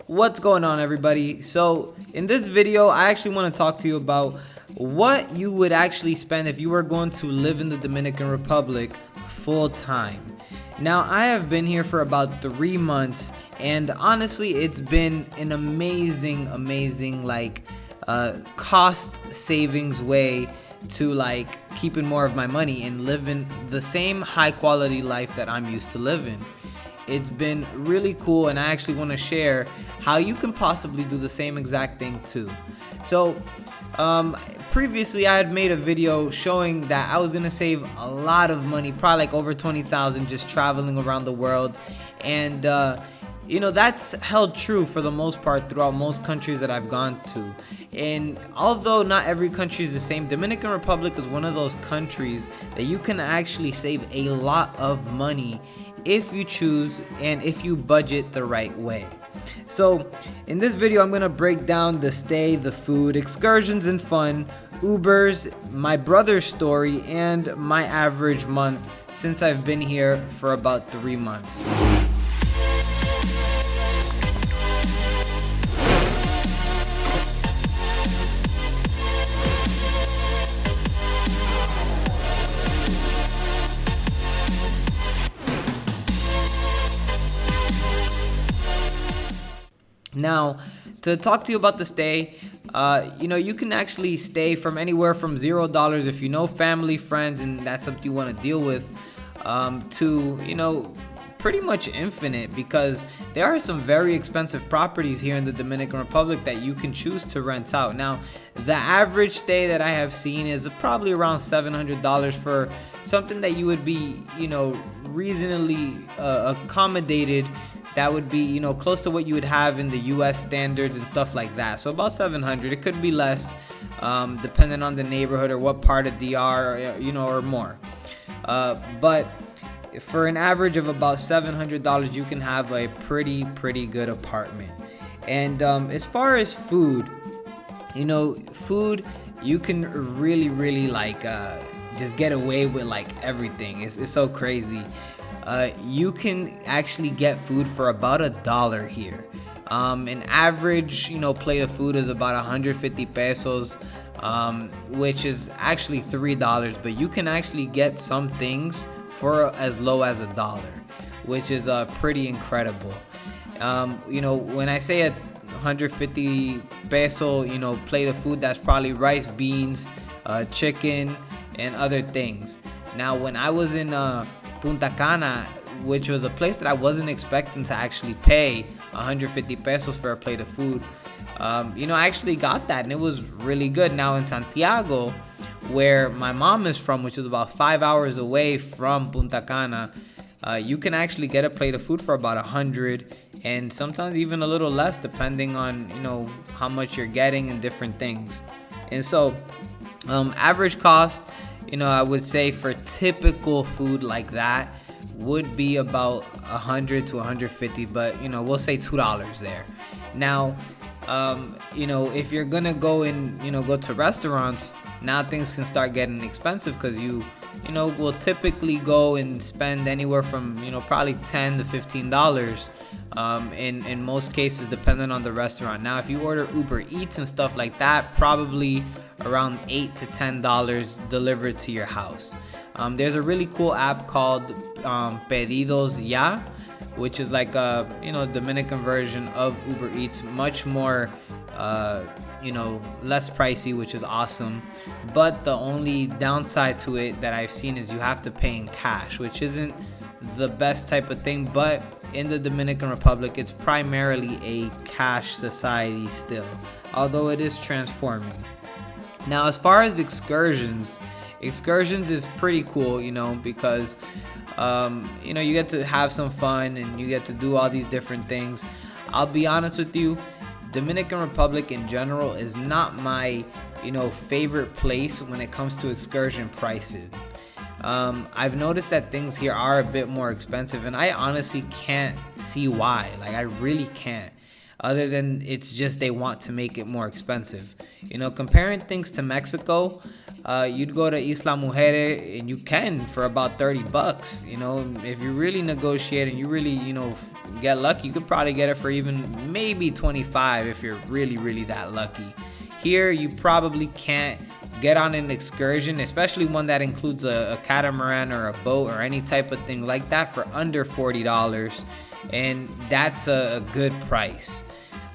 What's going on, everybody? So in this video I actually want to talk to you about what you would actually spend if you were going to live in the Dominican Republic full time. Now, I have been here for about 3 months, and honestly it's been an amazing cost savings way to keeping more of my money and living the same high quality life that I'm used to living. It's been really cool, and I actually want to share how you can possibly do the same exact thing too. So previously I had made a video showing that I was gonna save a lot of money, probably like over 20,000, just traveling around the world. And that's held true for the most part throughout most countries that I've gone to. And although not every country is the same, Dominican Republic is one of those countries that you can actually save a lot of money if you choose and if you budget the right way. So in this video I'm gonna break down the stay, the food, excursions and fun, Ubers, my brother's story, and my average month since I've been here for about 3 months. Now, to talk to you about the stay, you can actually stay from anywhere from $0 if you know family, friends, and that's something you want to deal with, to pretty much infinite, because there are some very expensive properties here in the Dominican Republic that you can choose to rent out. Now, the average stay that I have seen is probably around $700 for something that you would be, reasonably accommodated. That would be, close to what you would have in the US standards and stuff like that. So about 700. It could be less, depending on the neighborhood or what part of DR, or more. But for an average of about $700, you can have a pretty good apartment. And as far as food, food, you can really just get away with everything. It's so crazy. You can actually get food for about $1 here. An average, plate of food is about 150 pesos, which is actually $3. But you can actually get some things for as low as $1, which is pretty incredible. When I say a 150 peso, plate of food, that's probably rice, beans, chicken, and other things. Now, when I was in Punta Cana, which was a place that I wasn't expecting to actually pay 150 pesos for a plate of food, I actually got that, and it was really good. Now in Santiago, where my mom is from, which is about 5 hours away from Punta Cana, you can actually get a plate of food for about 100, and sometimes even a little less, depending on how much you're getting and different things. And so average cost, I would say for typical food like that would be about 100 to 150, but we'll say $2 there. Now, if you're gonna go and go to restaurants, now things can start getting expensive, because you will typically go and spend anywhere from probably $10 to $15 in most cases, depending on the restaurant. Now, if you order Uber Eats and stuff like that, probably around $8 to $10 delivered to your house. There's a really cool app called Pedidos Ya, which is like a Dominican version of Uber Eats, much more less pricey, which is awesome. But the only downside to it that I've seen is you have to pay in cash, which isn't the best type of thing. But in the Dominican Republic, it's primarily a cash society still, although it is transforming. Now, as far as excursions is pretty cool, because you get to have some fun and you get to do all these different things. I'll be honest with you, Dominican Republic in general is not my favorite place when it comes to excursion prices. I've noticed that things here are a bit more expensive, and I honestly can't see why. I really can't. other than it's just they want to make it more expensive. Comparing things to Mexico, you'd go to Isla Mujeres and you can for about $30. If you really negotiate and you really, get lucky, you could probably get it for even maybe 25 if you're really, really that lucky. Here, you probably can't get on an excursion, especially one that includes a catamaran or a boat or any type of thing like that, for under $40, and that's a good price.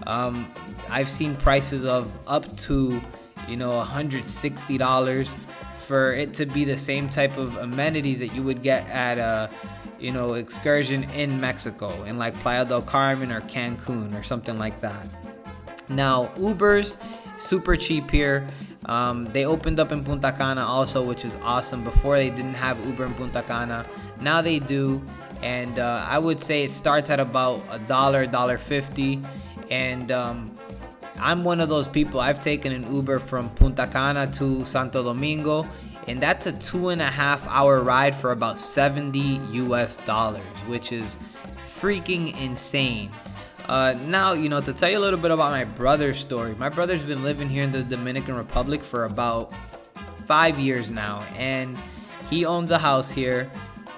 I've seen prices of up to $160 for it to be the same type of amenities that you would get at a excursion in Mexico, in like Playa del Carmen or Cancun or something like that. Now, Ubers, super cheap here. They opened up in Punta Cana also, which is awesome. Before, they didn't have Uber in Punta Cana. Now they do, and I would say it starts at about $1.50. And I'm one of those people. I've taken an Uber from Punta Cana to Santo Domingo, and that's a 2.5-hour ride for about $70, which is freaking insane. Now, to tell you a little bit about my brother's story. My brother's been living here in the Dominican Republic for about 5 years now, and he owns a house here,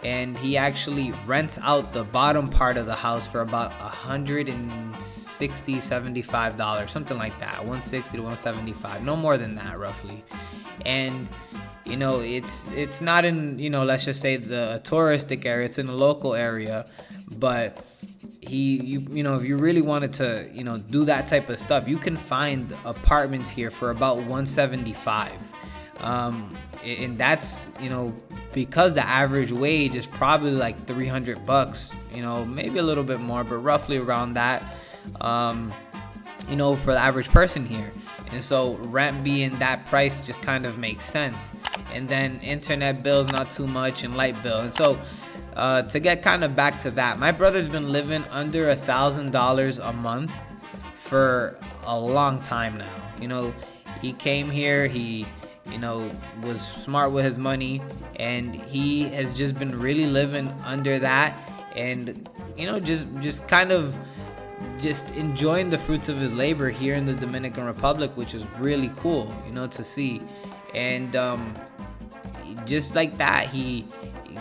and he actually rents out the bottom part of the house for about $175, something like that, $160 to $175, no more than that, roughly. And it's not in, let's just say the touristic area, it's in a local area, but if you really wanted to, do that type of stuff, you can find apartments here for about $175. And that's, because the average wage is probably like $300, maybe a little bit more, but roughly around that, for the average person here. And so rent being that price just kind of makes sense. And then internet bills, not too much, and light bill. And so to get kind of back to that, my brother's been living under $1,000 a month for a long time now. He came here, he was smart with his money, and he has just been really living under that, and just kind of just enjoying the fruits of his labor here in the Dominican Republic, which is really cool, to see. And just like that, he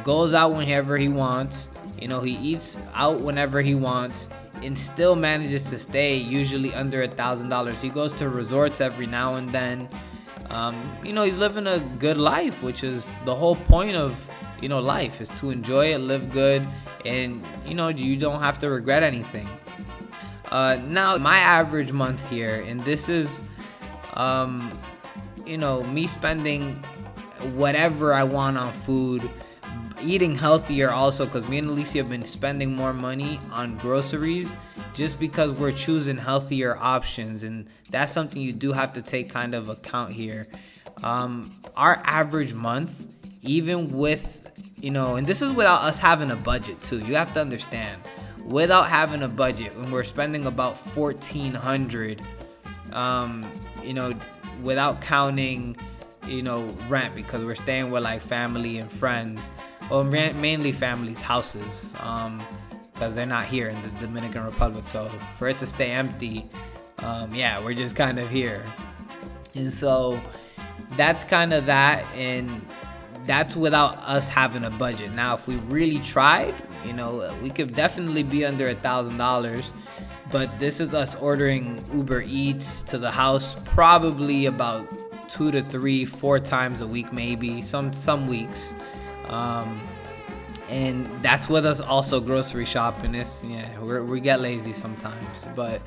goes out whenever he wants, he eats out whenever he wants, and still manages to stay usually under $1,000. He goes to resorts every now and then. He's living a good life, which is the whole point of, life, is to enjoy it, live good, and, you don't have to regret anything. Now, my average month here, and this is, me spending whatever I want on food, eating healthier also, because me and Alicia have been spending more money on groceries just because we're choosing healthier options, and that's something you do have to take kind of account here. Our average month, even with, and this is without us having a budget too, you have to understand, without having a budget, when we're spending about $1,400, without counting, rent, because we're staying with like family and friends, well, mainly families' houses, because they're not here in the Dominican Republic. So for it to stay empty, we're just kind of here. And so that's kind of that, and that's without us having a budget. Now, if we really tried, we could definitely be under $1,000, but this is us ordering Uber Eats to the house probably about 2 to 3, 4 times a week, maybe some weeks. And that's with us also grocery shopping. We get lazy sometimes, but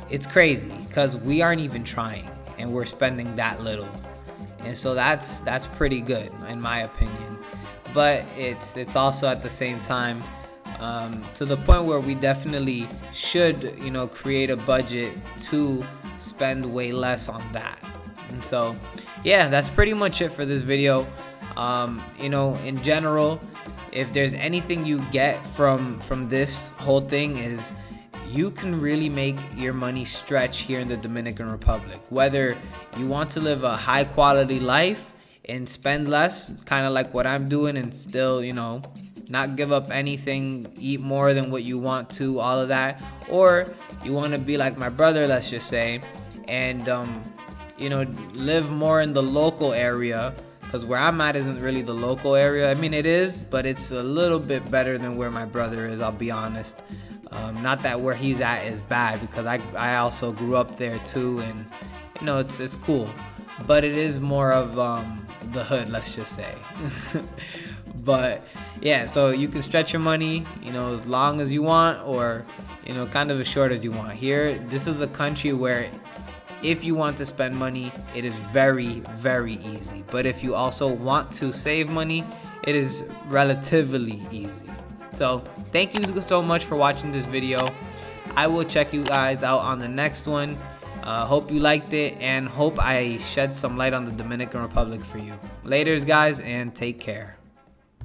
it's crazy because we aren't even trying and we're spending that little, and so that's pretty good in my opinion. But it's also at the same time to the point where we definitely should create a budget to spend way less on that. And so that's pretty much it for this video. In general, if there's anything you get from this whole thing, is you can really make your money stretch here in the Dominican Republic. Whether you want to live a high quality life and spend less, kind of like what I'm doing, and still not give up anything, eat more than what you want to, all of that. Or you want to be like my brother, let's just say, and you know, live more in the local area, because where I'm at isn't really the local area. I mean, it is, but it's a little bit better than where my brother is, I'll be honest. Not that where he's at is bad, because I also grew up there too, and you know, it's cool, but it is more of the hood, let's just say. But yeah, so you can stretch your money, you know, as long as you want, or you know, kind of as short as you want. Here, this is a country where if you want to spend money, it is very, very easy. But if you also want to save money, it is relatively easy. So thank you so much for watching this video. I will check you guys out on the next one. Hope you liked it, and hope I shed some light on the Dominican Republic for you. Laters, guys, and take care.